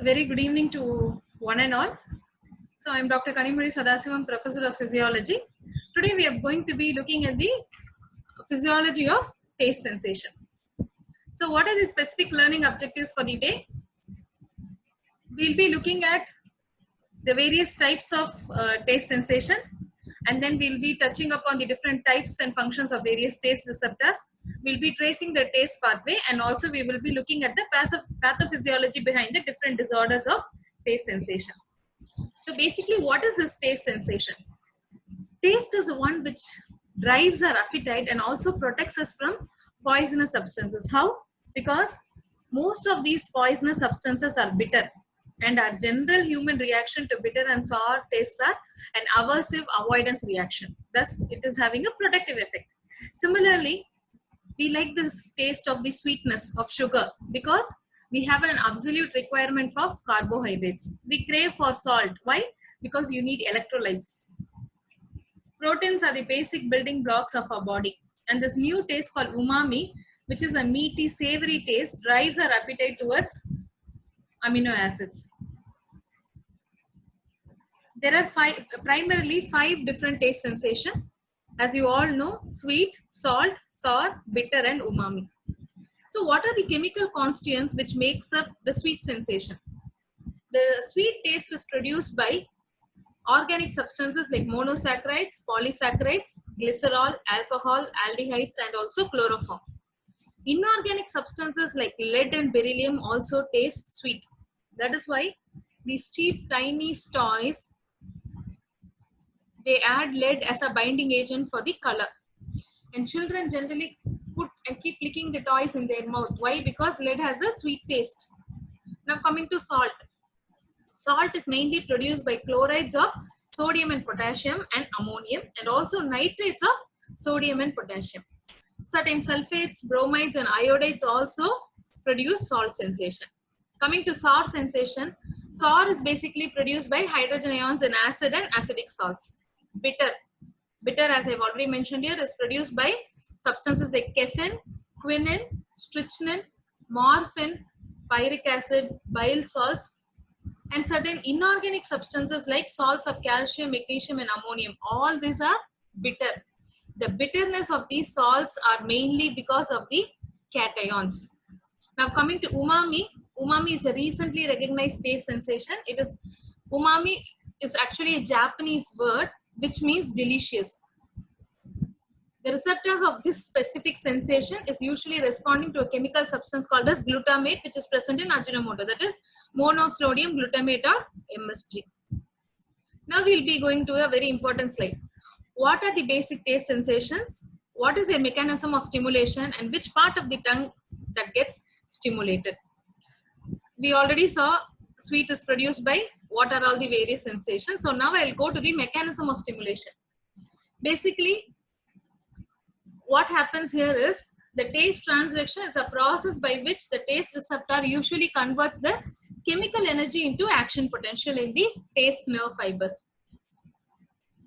A very good evening to one and all. So I'm Dr. Kanimuri Sadasivam, Professor of Physiology. Today we are going to be looking at the physiology of taste sensation. So what are the specific learning objectives for the day? We'll be looking at the various types of taste sensation, and then we'll be touching upon the different types and functions of various taste receptors. We'll be tracing the taste pathway, and also we will be looking at the pathophysiology behind the different disorders of taste sensation. So basically, what is this taste sensation? Taste is the one which drives our appetite and also protects us from poisonous substances. How? Because most of these poisonous substances are bitter, and our general human reaction to bitter and sour tastes are an aversive avoidance reaction. Thus, it is having a protective effect. Similarly, we like this taste of the sweetness of sugar because we have an absolute requirement of carbohydrates. We crave for salt. Why? Because you need electrolytes. Proteins are the basic building blocks of our body. And this new taste called umami, which is a meaty, savory taste, drives our appetite towards amino acids. There are primarily five different taste sensations. As you all know, sweet, salt, sour, bitter, and umami. So what are the chemical constituents which makes up the sweet sensation? The sweet taste is produced by organic substances like monosaccharides, polysaccharides, glycerol, alcohol, aldehydes, and also chloroform. Inorganic substances like lead and beryllium also taste sweet. That is why these cheap tiny toys, they add lead as a binding agent for the color. And children generally put and keep licking the toys in their mouth. Why? Because lead has a sweet taste. Now coming to salt. Salt is mainly produced by chlorides of sodium and potassium and ammonium, and also nitrates of sodium and potassium. Certain sulfates, bromides, and iodides also produce salt sensation. Coming to sour sensation, sour is basically produced by hydrogen ions in acid and acidic salts. Bitter, as I've already mentioned here, is produced by substances like caffeine, quinine, strychnine, morphine, pyric acid, bile salts, and certain inorganic substances like salts of calcium, magnesium, and ammonium. All these are bitter. The bitterness of these salts are mainly because of the cations. Now coming to umami. Umami is a recently recognized taste sensation. Umami is actually a Japanese word which means delicious. The receptors of this specific sensation is usually responding to a chemical substance called as glutamate, which is present in Ajinomoto, that is monosodium glutamate or MSG. Now we'll be going to a very important slide. What are the basic taste sensations? What is their mechanism of stimulation, and which part of the tongue that gets stimulated? We already saw sweet is produced by what are all the various sensations. So now I'll go to the mechanism of stimulation. Basically, what happens here is the taste transduction is a process by which the taste receptor usually converts the chemical energy into action potential in the taste nerve fibers.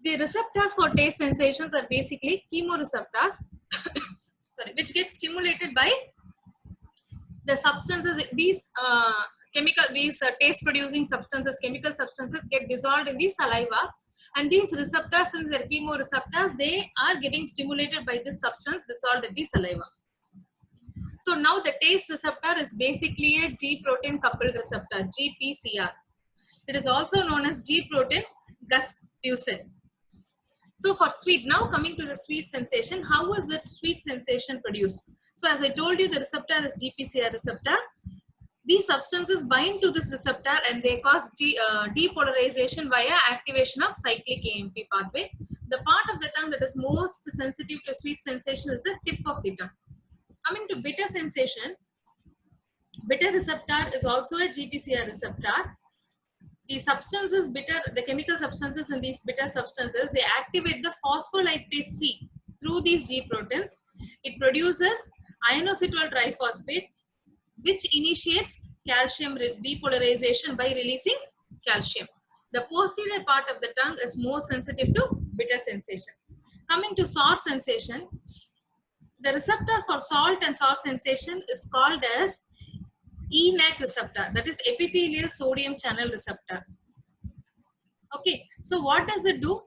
The receptors for taste sensations are basically chemoreceptors, which get stimulated by the substances. These taste producing substances, chemical substances, get dissolved in the saliva. And these receptors, since they're chemoreceptors, they are getting stimulated by this substance dissolved in the saliva. So now the taste receptor is basically a G protein coupled receptor, GPCR. It is also known as G protein gustation. So for sweet, now coming to the sweet sensation, how was the sweet sensation produced? So as I told you, the receptor is GPCR receptor. These substances bind to this receptor and they cause depolarization via activation of cyclic AMP pathway. The part of the tongue that is most sensitive to sweet sensation is the tip of the tongue. Coming to bitter sensation, bitter receptor is also a GPCR receptor. The substances bitter, the chemical substances in these bitter substances, they activate the phospholipase C through these G proteins. It produces ionocetyl triphosphate, which initiates calcium depolarization by releasing calcium. The posterior part of the tongue is more sensitive to bitter sensation. Coming to sour sensation, the receptor for salt and sour sensation is called as ENaC receptor, that is epithelial sodium channel receptor. Okay, so what does it do?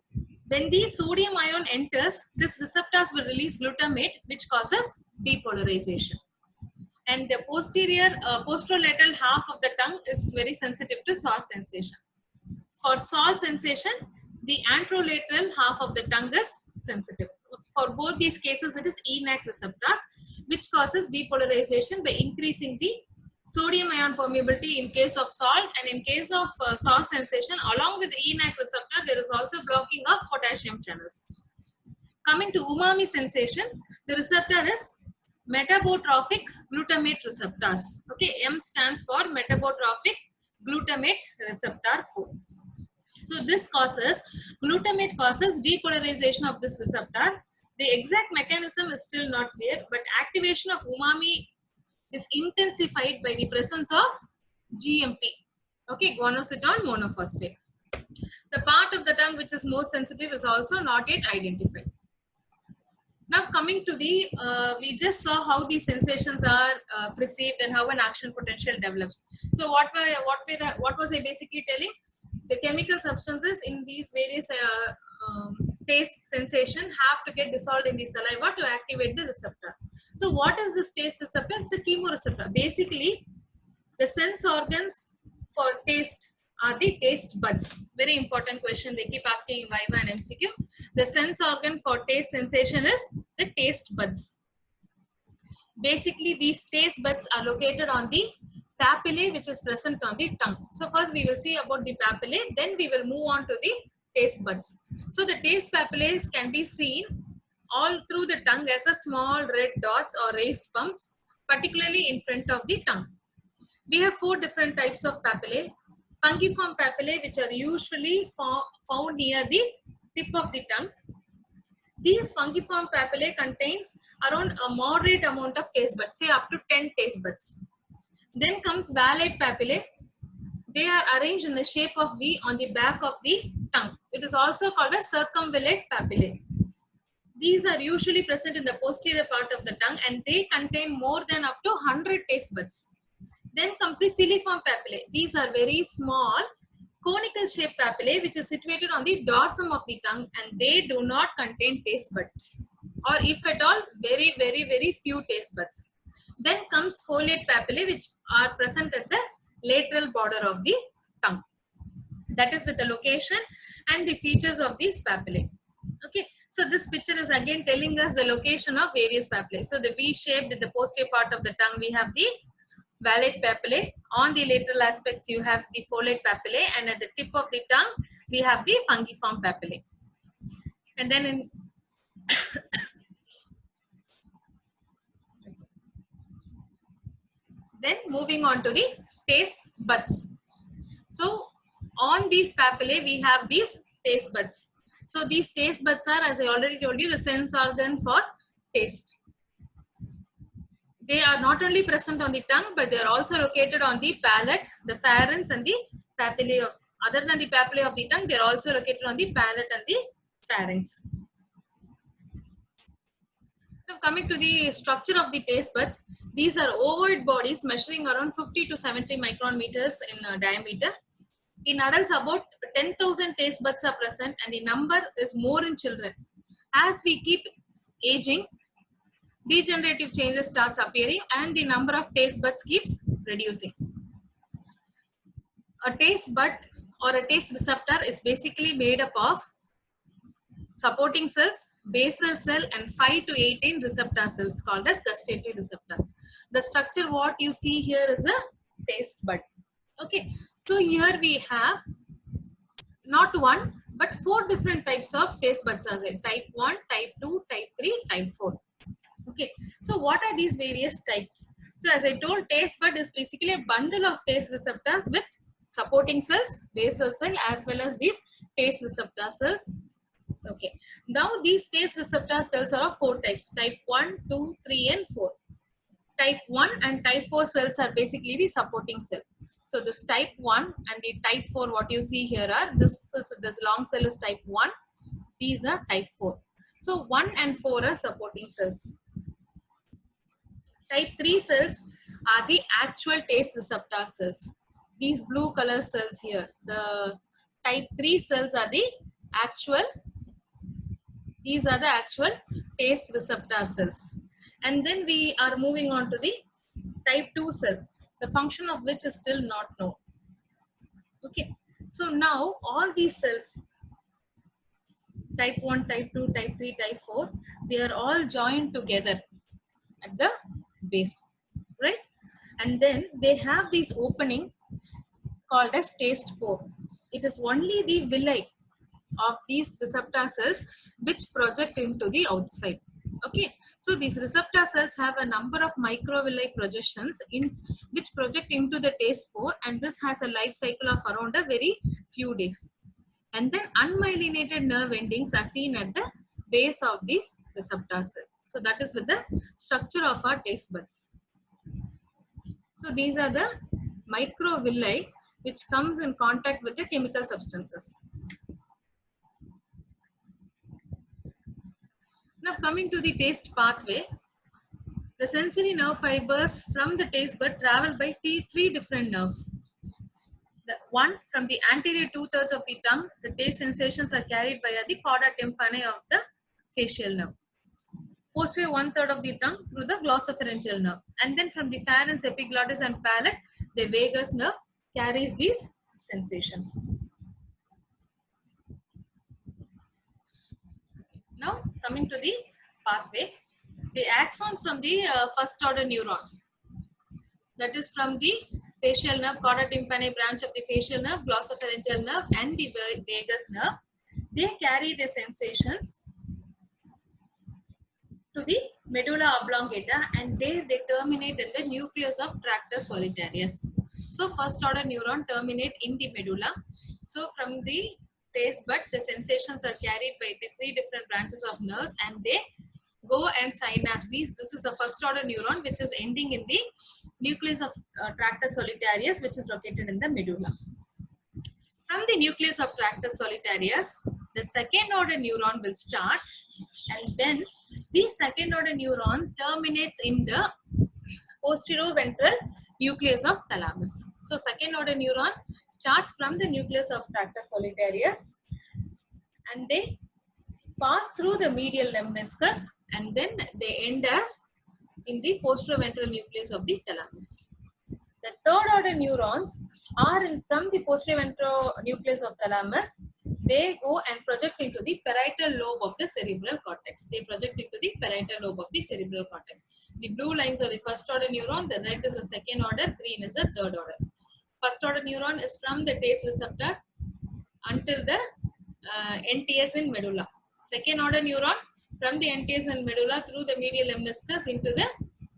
When the sodium ion enters, this receptors will release glutamate, which causes depolarization. And the posterolateral half of the tongue is very sensitive to salt sensation. For salt sensation, the anterolateral half of the tongue is sensitive. For both these cases, it is ENaC receptors, which causes depolarization by increasing the sodium ion permeability in case of salt, and in case of salt sensation, along with the ENaC receptor, there is also blocking of potassium channels. Coming to umami sensation, the receptor is metabotrophic glutamate receptors. Okay, M stands for metabotrophic glutamate receptor 4. So this causes, glutamate causes depolarization of this receptor. The exact mechanism is still not clear, but activation of umami is intensified by the presence of GMP, okay, guanositol monophosphate. The part of the tongue which is most sensitive is also not yet identified. Now coming to the, we just saw how the sensations are perceived and how an action potential develops. So what was I basically telling? The chemical substances in these various taste sensation have to get dissolved in the saliva to activate the receptor. So what is this taste receptor? It's a chemoreceptor. Basically, the sense organs for taste are the taste buds. Very important question they keep asking in Viva and MCQ. The sense organ for taste sensation is the taste buds. Basically, these taste buds are located on the papillae, which is present on the tongue. So first we will see about the papillae, then we will move on to the taste buds. So the taste papillae can be seen all through the tongue as a small red dots or raised bumps, particularly in front of the tongue. We have 4 different types of papillae. Fungiform papillae, which are usually found near the tip of the tongue. These fungiform papillae contains around a moderate amount of taste buds, say up to 10 taste buds. Then comes valate papillae. They are arranged in the shape of V on the back of the tongue. It is also called a circumvallate papillae. These are usually present in the posterior part of the tongue and they contain more than up to 100 taste buds. Then comes the filiform papillae. These are very small conical shaped papillae which is situated on the dorsum of the tongue and they do not contain taste buds, or if at all, very few taste buds. Then comes foliate papillae which are present at the lateral border of the tongue. That is with the location and the features of these papillae. Okay, so this picture is again telling us the location of various papillae. So the V-shaped in the posterior part of the tongue, we have the valate papillae. On the lateral aspects, you have the foliate papillae, and at the tip of the tongue, we have the fungiform papillae. And then in then moving on to the taste buds. So on these papillae, we have these taste buds. So these taste buds are, as I already told you, the sense organ for taste. They are not only present on the tongue, but they are also located on the palate, the pharynx, and the papillae. Other than the papillae of the tongue, they are also located on the palate and the pharynx. Now coming to the structure of the taste buds, these are ovoid bodies measuring around 50 to 70 micrometers in diameter. In adults, about 10,000 taste buds are present, and the number is more in children. As we keep aging, degenerative changes starts appearing and the number of taste buds keeps reducing. A taste bud or a taste receptor is basically made up of supporting cells, basal cell, and 5 to 18 receptor cells called as gustative receptor. The structure what you see here is a taste bud. Okay, so here we have not one but 4 different types of taste buds as in type 1, type 2, type 3, type 4. Okay, so what are these various types? So as I told, taste bud is basically a bundle of taste receptors with supporting cells, basal cell, as well as these taste receptor cells. Okay, now these taste receptor cells are of 4 types, type 1, 2, 3 and 4. Type 1 and type 4 cells are basically the supporting cell. So this type 1 and the type 4 what you see here are, this long cell is type 1, these are type 4. So 1 and 4 are supporting cells. Type 3 cells are the actual taste receptor cells. These blue color cells here, the type 3 cells are the actual, these are the actual taste receptor cells. And then we are moving on to the type 2 cell, the function of which is still not known. Okay, so now all these cells, type 1, type 2, type 3, type 4, they are all joined together at the base, right? And then they have this opening called as taste pore. It is only the villi of these receptor cells which project into the outside. Okay, so these receptor cells have a number of microvilli projections in which project into the taste pore, and this has a life cycle of around a very few days. And then unmyelinated nerve endings are seen at the base of these receptor cells. So that is with the structure of our taste buds. So these are the microvilli which comes in contact with the chemical substances. Now coming to the taste pathway, the sensory nerve fibers from the taste bud travel by three different nerves. The one, from the anterior 2/3 of the tongue, the taste sensations are carried via the chorda tympani of the facial nerve. Posterior 1/3 of the tongue through the glossopharyngeal nerve. And then from the pharynx, epiglottis and palate, the vagus nerve carries these sensations. Now coming to the pathway, the axons from the first order neuron, that is from the facial nerve, chorda tympani branch of the facial nerve, glossopharyngeal nerve and the vagus nerve, they carry the sensations to the medulla oblongata, and they terminate in the nucleus of tractus solitarius. So first order neuron terminate in the medulla. So from the taste bud, the sensations are carried by the three different branches of nerves, and they go and synapse these. This is the first order neuron which is ending in the nucleus of tractus solitarius, which is located in the medulla. From the nucleus of tractus solitarius, the second order neuron will start, and then the second order neuron terminates in the posteroventral nucleus of thalamus. So second order neuron starts from the nucleus of tractus solitarius, and they pass through the medial lemniscus, and then they end as in the posteroventral nucleus of the thalamus. The third order neurons are from the posteroventral nucleus of thalamus. They go and project into the parietal lobe of the cerebral cortex. They project into the parietal lobe of the cerebral cortex. The blue lines are the first order neuron, the red is the second order, green is the third order. First order neuron is from the taste receptor until the NTS in medulla. Second order neuron from the NTS in medulla through the medial lemniscus into the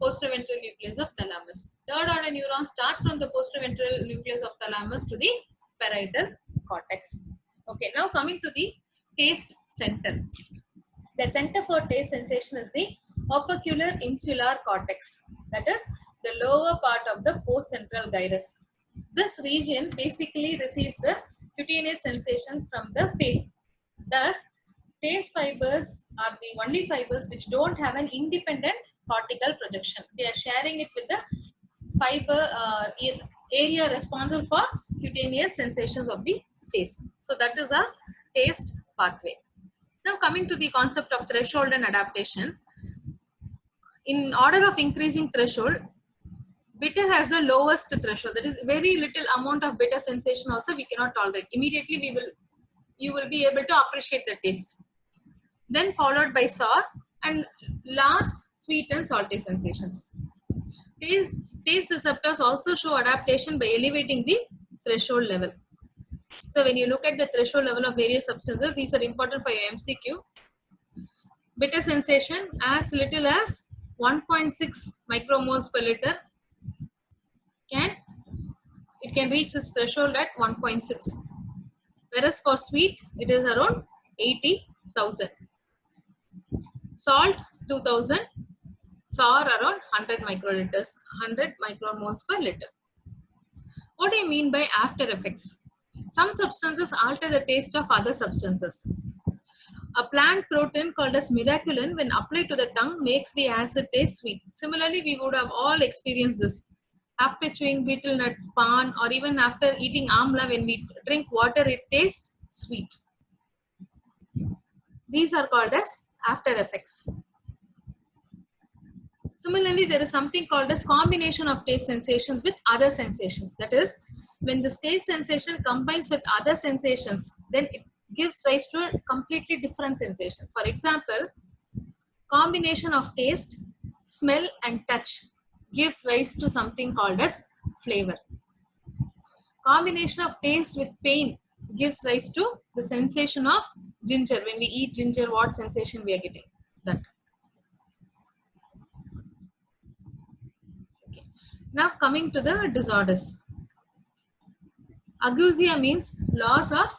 posteroventral nucleus of thalamus. Third order neuron starts from the posteroventral nucleus of thalamus to the parietal cortex. Okay, now coming to the taste center. The center for taste sensation is the opercular insular cortex, that is the lower part of the postcentral gyrus. This region basically receives the cutaneous sensations from the face. Thus, taste fibers are the only fibers which don't have an independent cortical projection. They are sharing it with the fiber area responsible for cutaneous sensations of the face. So that is a taste pathway. Now coming to the concept of threshold and adaptation. In order of increasing threshold, bitter has the lowest threshold. That is very little amount of bitter sensation also we cannot tolerate. Immediately you will be able to appreciate the taste. Then followed by sour, and last sweet and salty sensations. Taste receptors also show adaptation by elevating the threshold level. So when you look at the threshold level of various substances, these are important for your MCQ. Bitter sensation as little as 1.6 micromoles per liter it can reach its threshold at 1.6. Whereas for sweet, it is around 80,000. Salt 2000, sour around 100 microliters, 100 micromoles per liter. What do you mean by after effects? Some substances alter the taste of other substances. A plant protein called as miraculin, when applied to the tongue, makes the acid taste sweet. Similarly, we would have all experienced this. after chewing betel nut, pan, or even after eating amla, when we drink water, it tastes sweet. These are called as after effects. Similarly, there is something called as combination of taste sensations with other sensations. That is, when the taste sensation combines with other sensations, then it gives rise to a completely different sensation. For example, combination of taste, smell, and touch gives rise to something called as flavor. Combination of taste with pain gives rise to the sensation of ginger. When we eat ginger, what sensation we are getting? That. Okay. Now coming to the disorders. Ageusia means loss of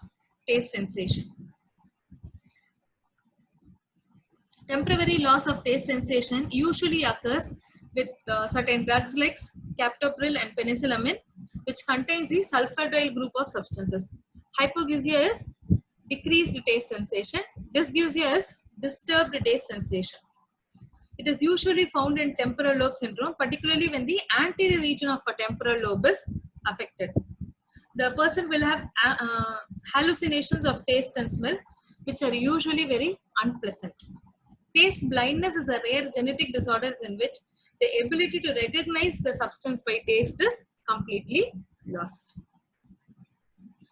taste sensation. Temporary loss of taste sensation usually occurs with certain drugs like captopril and penicillamine, which contains the sulfhydryl group of substances. Hypogeusia is decreased taste sensation. Dysgeusia is disturbed taste sensation. It is usually found in temporal lobe syndrome, particularly when the anterior region of a temporal lobe is affected. The person will have hallucinations of taste and smell, which are usually very unpleasant. Taste blindness is a rare genetic disorder in which the ability to recognize the substance by taste is completely lost.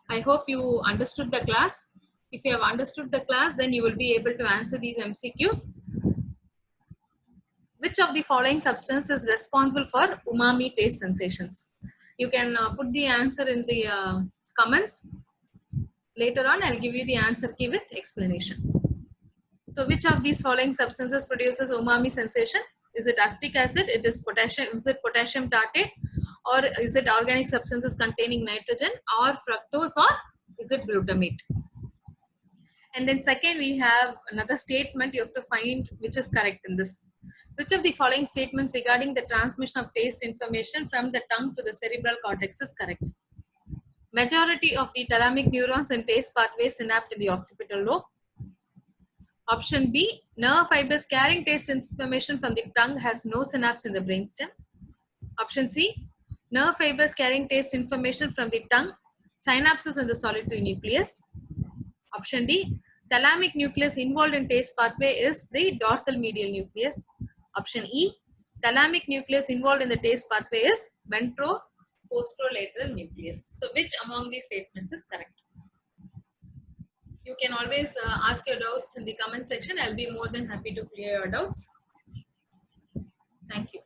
I hope you understood the class. If you have understood the class, then you will be able to answer these MCQs. Which of the following substance is responsible for umami taste sensations? You can put the answer in the comments. Later on, I'll give you the answer key with explanation. So which of these following substances produces umami sensation? Is it acetic acid? Is it potassium tartrate? Or is it organic substances containing nitrogen? Or fructose? Or is it glutamate? And then second, we have another statement you have to find which is correct in this. Which of the following statements regarding the transmission of taste information from the tongue to the cerebral cortex is correct? Majority of the thalamic neurons and taste pathways synapse in the occipital lobe. Option B, nerve fibers carrying taste information from the tongue has no synapse in the brainstem. Option C, nerve fibers carrying taste information from the tongue, synapses in the solitary nucleus. Option D, thalamic nucleus involved in taste pathway is the dorsal medial nucleus. Option E, thalamic nucleus involved in the taste pathway is ventro-posterolateral nucleus. So which among these statements is correct? You can always ask your doubts in the comment section. I'll be more than happy to clear your doubts. Thank you.